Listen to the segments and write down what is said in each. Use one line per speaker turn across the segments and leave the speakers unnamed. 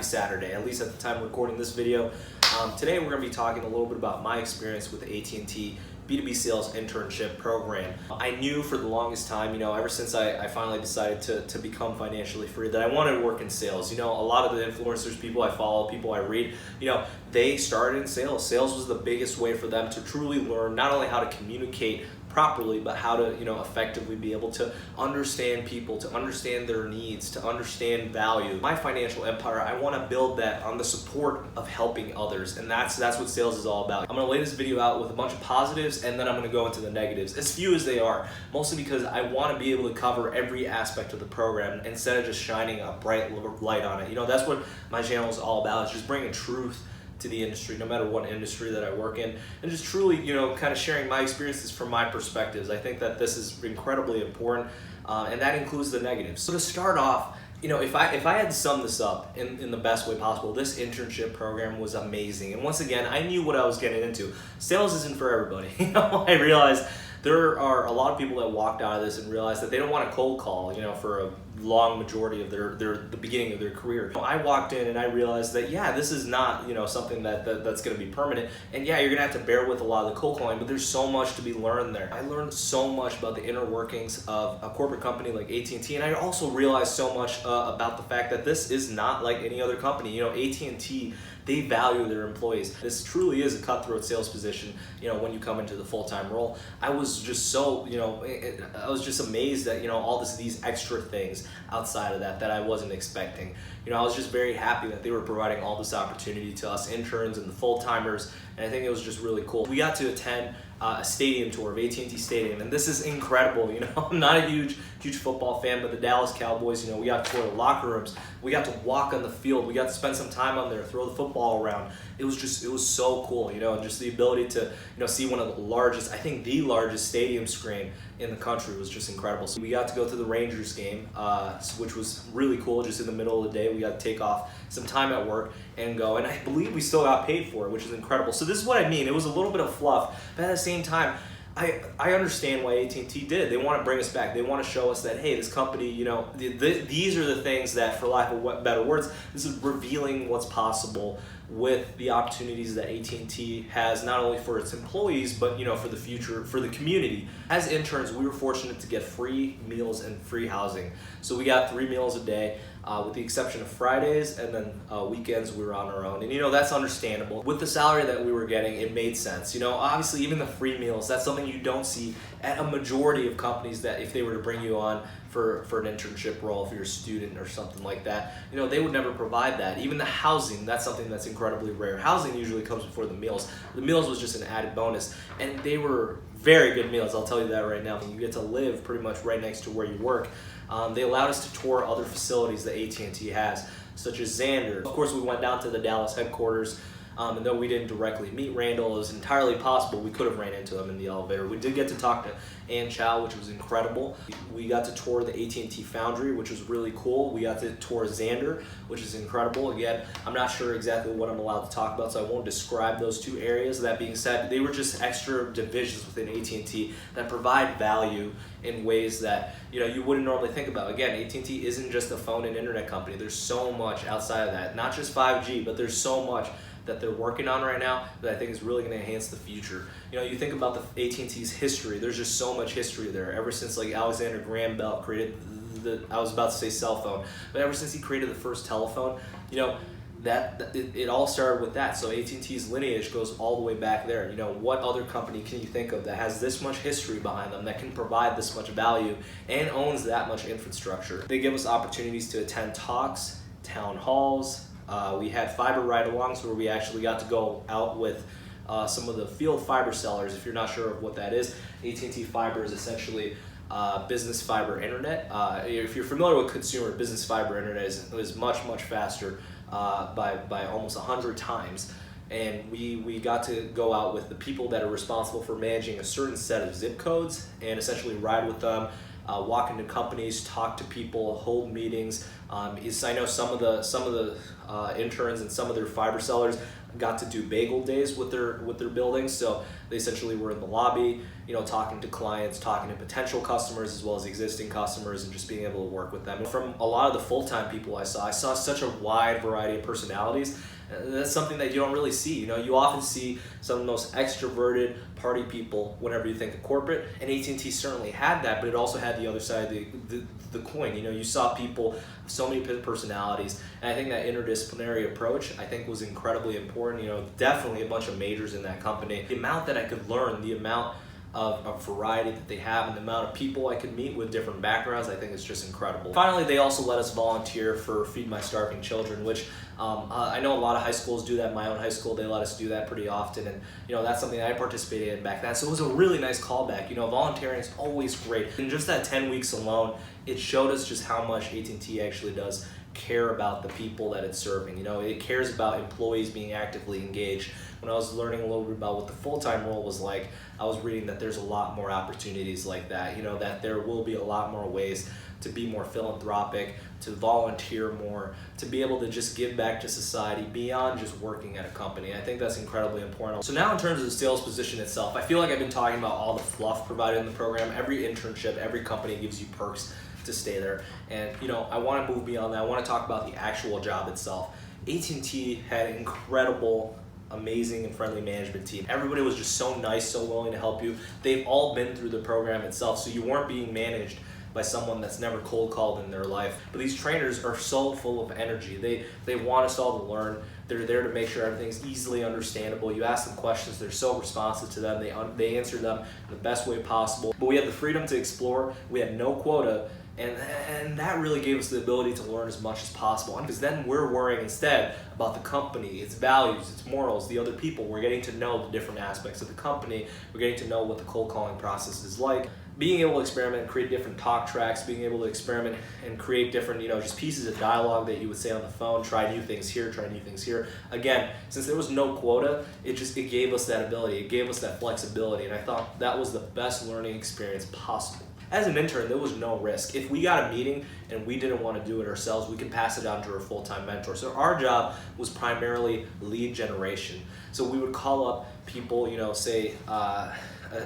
happy Saturday, at least at the time of recording this video. Today we're going to be talking a little bit about my experience with the AT&T B2B sales internship program. I knew for the longest time, ever since I finally decided to become financially free, that I wanted to work in sales. A lot of the influencers, people I follow, people I read, they started in sales. Sales was the biggest way for them to truly learn not only how to communicate properly, but how to effectively be able to understand people, to understand their needs, to understand value. My financial empire, I want to build that on the support of helping others, and that's what sales is all about. I'm going to lay this video out with a bunch of positives, and then I'm going to go into the negatives, as few as they are, mostly because I want to be able to cover every aspect of the program instead of just shining a bright light on it. That's what my channel is all about, is just bringing truth to the industry, no matter what industry that I work in, and just truly, kind of sharing my experiences from my perspectives. I think that this is incredibly important, and that includes the negatives. So to start off, if I had to sum this up in the best way possible, this internship program was amazing. And once again, I knew what I was getting into. Sales isn't for everybody. I realized there are a lot of people that walked out of this and realized that they don't want to cold call, for a long majority of the beginning of their career. I walked in and I realized that, yeah, this is not, something that's going to be permanent. And yeah, you're going to have to bear with a lot of the cold calling, but there's so much to be learned there. I learned so much about the inner workings of a corporate company like AT&T, and I also realized so much about the fact that this is not like any other company. AT&T, they value their employees. This truly is a cutthroat sales position, when you come into the full-time role. I was just so, I was just amazed at, all these extra things outside of that I wasn't expecting. I was just very happy that they were providing all this opportunity to us interns and the full-timers, and I think it was just really cool. We got to attend a stadium tour of AT&T Stadium, and this is incredible. I'm not a huge football fan, but the Dallas Cowboys, we got to tour the locker rooms, we got to walk on the field, we got to spend some time on there, throw the football around. It was so cool, and just the ability to, see one of the largest, I think the largest stadium screen in the country was just incredible. So we got to go to the Rangers game, which was really cool. Just in the middle of the day, we got to take off some time at work and go, and I believe we still got paid for it, which is incredible. So this is what I mean. It was a little bit of fluff, but at the same time, I understand why AT&T did it. They want to bring us back. They want to show us that, hey, this company, these are the things that, for lack of better words, this is revealing what's possible with the opportunities that AT&T has, not only for its employees, but for the future, for the community. As interns, we were fortunate to get free meals and free housing. So we got 3 meals a day, with the exception of Fridays, and then weekends we were on our own. And that's understandable. With the salary that we were getting, it made sense. Obviously even the free meals, that's something you don't see at a majority of companies, that if they were to bring you on for an internship role, if you're a student or something like that, they would never provide that. Even the housing, that's something that's incredibly rare. Housing usually comes before the meals. The meals was just an added bonus, and they were very good meals, I'll tell you that right now. You get to live pretty much right next to where you work. They allowed us to tour other facilities that AT&T has, such as Xander. Of course, we went down to the Dallas headquarters, and though we didn't directly meet Randall, it was entirely possible we could have ran into him in the elevator. We did get to talk to Ann Chow, which was incredible. We got to tour the AT&T Foundry, which was really cool. We got to tour Xander, which is incredible. Again, I'm not sure exactly what I'm allowed to talk about, so I won't describe those 2 areas. That being said, they were just extra divisions within AT&T that provide value in ways that you wouldn't normally think about. Again, AT&T isn't just a phone and internet company. There's so much outside of that, not just 5G, but there's so much that they're working on right now that I think is really going to enhance the future. You think about the AT&T's history. There's just so much history there. Ever since like Alexander Graham Bell created I was about to say cell phone, but ever since he created the first telephone, it all started with that. So AT&T's lineage goes all the way back there. What other company can you think of that has this much history behind them, that can provide this much value and owns that much infrastructure? They give us opportunities to attend talks, town halls. We had fiber ride-alongs where we actually got to go out with some of the field fiber sellers. If you're not sure of what that is, AT&T Fiber is essentially business fiber internet. If you're familiar with consumer, business fiber internet is much faster by almost 100 times. And we got to go out with the people that are responsible for managing a certain set of zip codes and essentially ride with them, walk into companies, talk to people, hold meetings. I know some of the interns and some of their fiber sellers got to do bagel days with their buildings. So they essentially were in the lobby, talking to clients, talking to potential customers as well as existing customers, and just being able to work with them. From a lot of the full-time people I saw such a wide variety of personalities. That's something that you don't really see. You often see some of the most extroverted party people whenever you think of corporate, and AT&T certainly had that, but it also had the other side of the coin. You saw people, so many personalities, and I think that interdisciplinary approach, I think, was incredibly important. Definitely a bunch of majors in that company. The amount that I could learn, the amount of variety that they have, and the amount of people I could meet with different backgrounds, I think is just incredible. Finally, they also let us volunteer for Feed My Starving Children, which I know a lot of high schools do that. My own high school, they let us do that pretty often, and that's something that I participated in back then. So it was a really nice callback. Volunteering is always great. In just that 10 weeks alone, it showed us just how much AT&T actually does care about the people that it's serving. It cares about employees being actively engaged. When I was learning a little bit about what the full-time role was like, I was reading that there's a lot more opportunities like that, that there will be a lot more ways to be more philanthropic, to volunteer more, to be able to just give back to society beyond just working at a company. I think that's incredibly important. So now in terms of the sales position itself, I feel like I've been talking about all the fluff provided in the program. Every internship, every company gives you perks to stay there. And I want to move beyond that. I want to talk about the actual job itself. AT&T had an incredible, amazing and friendly management team. Everybody was just so nice, so willing to help you. They've all been through the program itself, so you weren't being managed by someone that's never cold called in their life. But these trainers are so full of energy. They want us all to learn. They're there to make sure everything's easily understandable. You ask them questions, they're so responsive to them. They answer them in the best way possible. But we had the freedom to explore. We had no quota. And that really gave us the ability to learn as much as possible, because then we're worrying instead about the company, its values, its morals, the other people. We're getting to know the different aspects of the company. We're getting to know what the cold calling process is like. Being able to experiment, create different talk tracks, being able to experiment and create different, just pieces of dialogue that you would say on the phone, try new things here, try new things here. Again, since there was no quota, it gave us that ability, it gave us that flexibility, and I thought that was the best learning experience possible. As an intern, there was no risk. If we got a meeting and we didn't want to do it ourselves, we could pass it on to our full-time mentor. So our job was primarily lead generation. So we would call up people, say,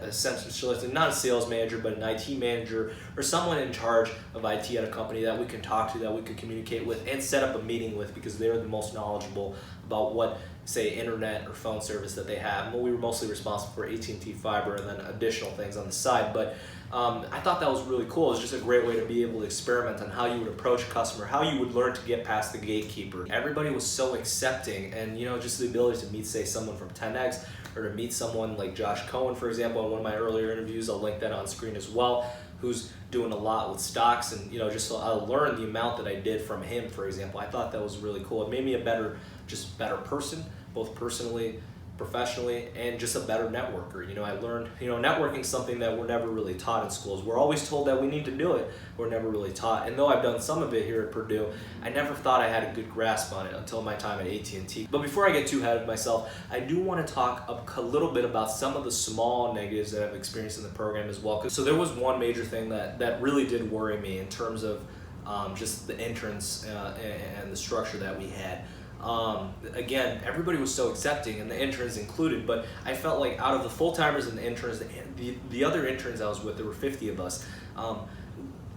essentially not a sales manager, but an IT manager or someone in charge of IT at a company that we can talk to, that we could communicate with and set up a meeting with, because they're the most knowledgeable about what, say, internet or phone service that they have. Well, we were mostly responsible for AT&T fiber and then additional things on the side, but I thought that was really cool. It was just a great way to be able to experiment on how you would approach a customer, how you would learn to get past the gatekeeper. Everybody was so accepting, and just the ability to meet, say, someone from 10X, or to meet someone like Josh Cohen, for example, in one of my earlier interviews, I'll link that on screen as well, who's doing a lot with stocks, and just so I learned the amount that I did from him, for example. I thought that was really cool. It made me a better person, both personally, professionally, and just a better networker. I learned, networking is something that we're never really taught in schools. We're always told that we need to do it. We're never really taught. And though I've done some of it here at Purdue, I never thought I had a good grasp on it until my time at AT&T. But before I get too ahead of myself, I do want to talk a little bit about some of the small negatives that I've experienced in the program as well. So there was one major thing that really did worry me in terms of just the interns and the structure that we had. Again, everybody was so accepting, and the interns included, but I felt like out of the full-timers and the interns, the other interns I was with, there were 50 of us,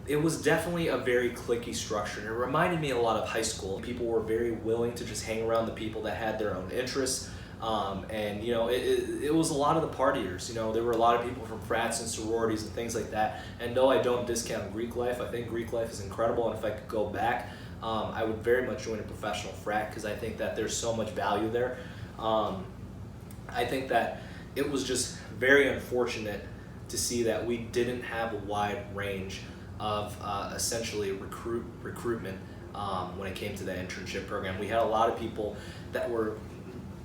it was definitely a very cliquey structure, and it reminded me a lot of high school. People were very willing to just hang around the people that had their own interests, and it was a lot of the partiers. There were a lot of people from frats and sororities and things like that, and though I don't discount Greek life, I think Greek life is incredible, and if I could go back, I would very much join a professional frat, because I think that there's so much value there. I think that it was just very unfortunate to see that we didn't have a wide range of essentially recruitment when it came to the internship program. We had a lot of people that were,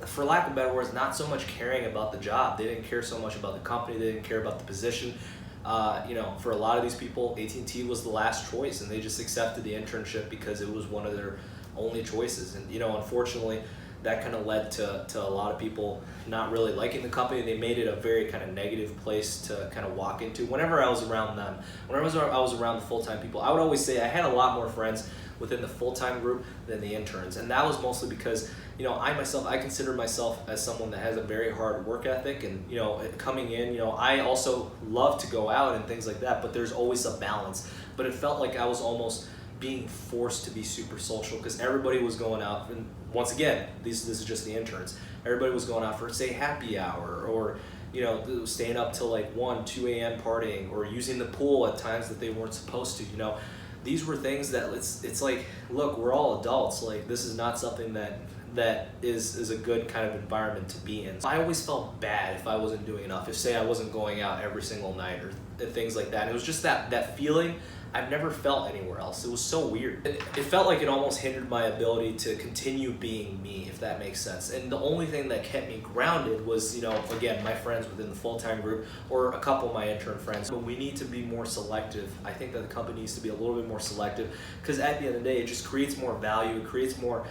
for lack of better words, not so much caring about the job. They didn't care so much about the company. They didn't care about the position. For a lot of these people, AT&T was the last choice, and they just accepted the internship because it was one of their only choices. And unfortunately, that kind of led to a lot of people not really liking the company. They made it a very kind of negative place to kind of walk into. Whenever I was around them, whenever I was around the full-time people, I would always say I had a lot more friends within the full-time group than the interns. And that was mostly because, you know, I consider myself as someone that has a very hard work ethic, and, you know, coming in, you know, I also love to go out and things like that, but there's always a balance. But it felt like I was almost being forced to be super social because everybody was going out, and once again, this is just the interns. Everybody was going out for, say, happy hour, or, you know, staying up till like 1, 2 a.m. partying, or using the pool at times that they weren't supposed to, you know. These were things that it's like, look, we're all adults. Like, this is not something that is a good kind of environment to be in. So I always felt bad if I wasn't doing enough, if, say, I wasn't going out every single night or things like that. And it was just that feeling I've never felt anywhere else. It was so weird. It felt like it almost hindered my ability to continue being me, if that makes sense. And the only thing that kept me grounded was, you know, again, my friends within the full-time group, or a couple of my intern friends. But we need to be more selective. I think that the company needs to be a little bit more selective, because at the end of the day, it just creates more value. It creates more,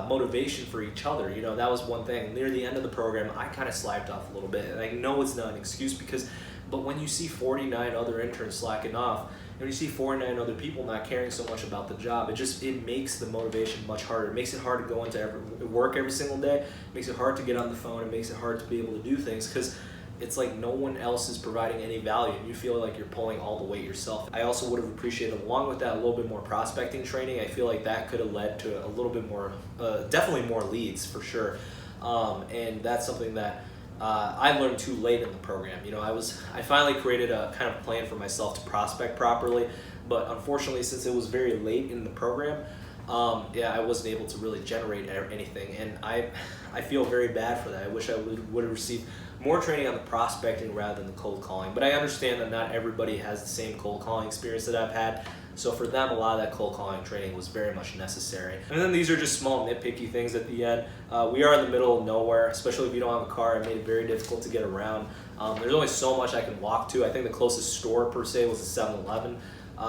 motivation for each other. You know, that was one thing. Near the end of the program, I kind of slacked off a little bit. And I know it's not an excuse, but when you see 49 other interns slacking off, and when you see 49 other people not caring so much about the job, it makes the motivation much harder. It makes it hard to go into work every single day. It makes it hard to get on the phone. It makes it hard to be able to do things, because it's like no one else is providing any value, and you feel like you're pulling all the weight yourself. I also would have appreciated, along with that, a little bit more prospecting training. I feel like that could have led to a little bit more, definitely more leads for sure. And that's something that I learned too late in the program. You know, I finally created a kind of plan for myself to prospect properly, but unfortunately, since it was very late in the program, I wasn't able to really generate anything, and I feel very bad for that. I wish I would have received more training on the prospecting rather than the cold calling. But I understand that not everybody has the same cold calling experience that I've had. So for them, a lot of that cold calling training was very much necessary. And then these are just small nitpicky things at the end. We are in the middle of nowhere, especially if you don't have a car. It made it very difficult to get around. There's only so much I can walk to. I think the closest store per se was a 7-Eleven.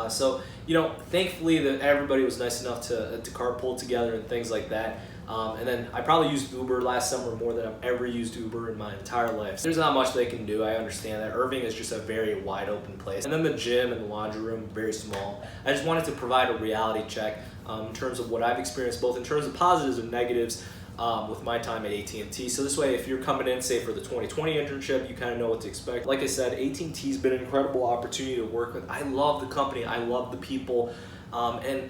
So, you know, thankfully that everybody was nice enough to carpool together and things like that. And then I probably used Uber last summer more than I've ever used Uber in my entire life. There's not much they can do. I understand that. Irving is just a very wide open place. And then the gym and the laundry room, very small. I just wanted to provide a reality check in terms of what I've experienced, both in terms of positives and negatives, with my time at AT&T. So this way, if you're coming in, say, for the 2020 internship, you kind of know what to expect. Like I said, AT&T's been an incredible opportunity to work with. I love the company. I love the people. And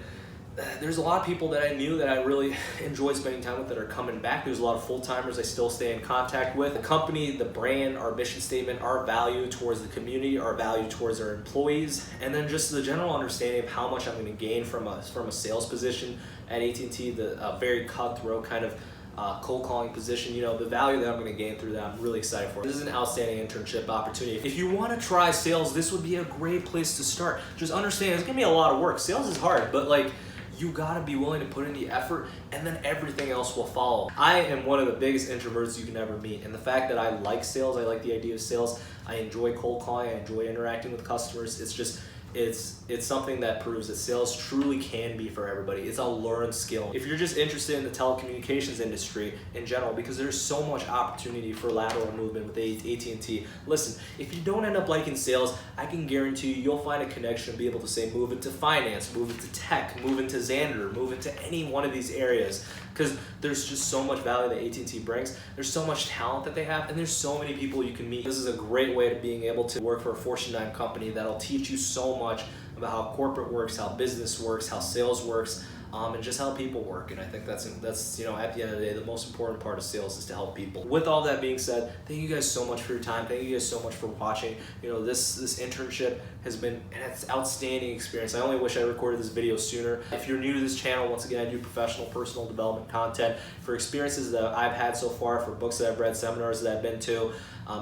there's a lot of people that I knew that I really enjoyed spending time with that are coming back. There's a lot of full-timers I still stay in contact with. The company, the brand, our mission statement, our value towards the community, our value towards our employees, and then just the general understanding of how much I'm going to gain from a sales position at AT&T, the very cutthroat kind of cold calling position. You know, the value that I'm going to gain through that, I'm really excited for. This is an outstanding internship opportunity. If you want to try sales, this would be a great place to start. Just understand, it's going to be a lot of work. Sales is hard, but like, you gotta be willing to put in the effort, and then everything else will follow. I am one of the biggest introverts you can ever meet, and the fact that I like sales, I like the idea of sales, I enjoy cold calling, I enjoy interacting with customers. It's something that proves that sales truly can be for everybody. It's a learned skill. If you're just interested in the telecommunications industry in general, because there's so much opportunity for lateral movement with AT&T, listen, if you don't end up liking sales, I can guarantee you'll find a connection and be able to say, move into finance, move into tech, move into Xander, move into any one of these areas, because there's just so much value that AT&T brings. There's so much talent that they have, and there's so many people you can meet. This is a great way to being able to work for a Fortune 9 company that'll teach you so much about how corporate works, how business works, how sales works, and just how people work. And I think that's you know, at the end of the day, the most important part of sales is to help people. With all that being said, thank you guys so much for your time. Thank you guys so much for watching. You know, this internship has been an outstanding experience. I only wish I recorded this video sooner. If you're new to this channel, once again, I do professional personal development content for experiences that I've had so far, for books that I've read, seminars that I've been to,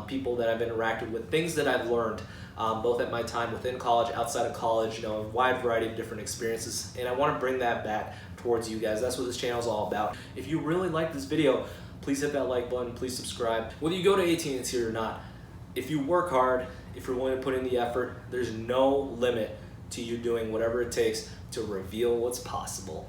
people that I've interacted with, things that I've learned, both at my time within college, outside of college, you know, a wide variety of different experiences. And I want to bring that back towards you guys. That's what this channel is all about. If you really like this video, please hit that like button, please subscribe. Whether you go to AT&T or not, if you work hard, if you're willing to put in the effort, there's no limit to you doing whatever it takes to reveal what's possible.